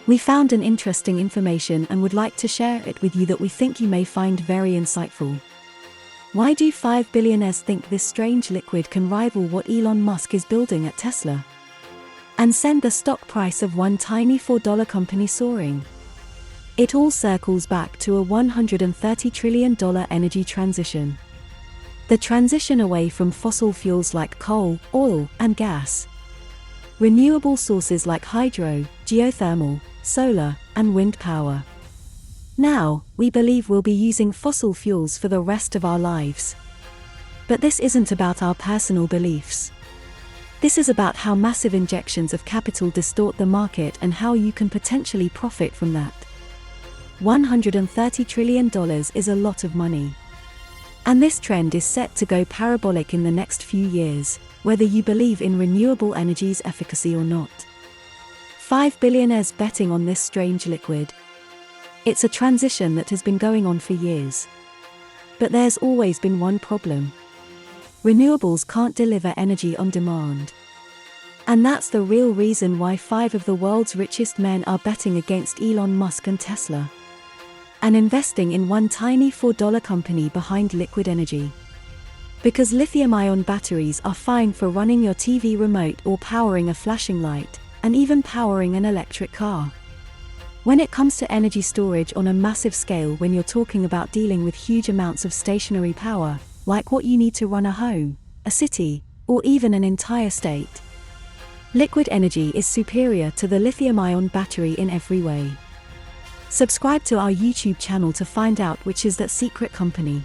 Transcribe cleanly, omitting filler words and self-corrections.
We found an interesting information and would like to share it with you that we think you may find very insightful. Why do 5 billionaires think this strange liquid can rival what Elon Musk is building at Tesla? And send the stock price of one tiny $4 company soaring? It all circles back to a $130 trillion energy transition. The transition away from fossil fuels like coal, oil, and gas. Renewable sources like hydro, geothermal, solar, and wind power. Now, we believe we'll be using fossil fuels for the rest of our lives. But this isn't about our personal beliefs. This is about how massive injections of capital distort the market and how you can potentially profit from that. $130 trillion is a lot of money. And this trend is set to go parabolic in the next few years, whether you believe in renewable energy's efficacy or not. 5 billionaires betting on this strange liquid. It's a transition that has been going on for years. But there's always been one problem. Renewables can't deliver energy on demand. And that's the real reason why 5 of the world's richest men are betting against Elon Musk and Tesla. And investing in one tiny $4 company behind liquid energy. Because lithium-ion batteries are fine for running your TV remote or powering a flashing light, and even powering an electric car. When it comes to energy storage on a massive scale, when you're talking about dealing with huge amounts of stationary power, like what you need to run a home, a city, or even an entire state, liquid energy is superior to the lithium-ion battery in every way. Subscribe to our YouTube channel to find out which is that secret company.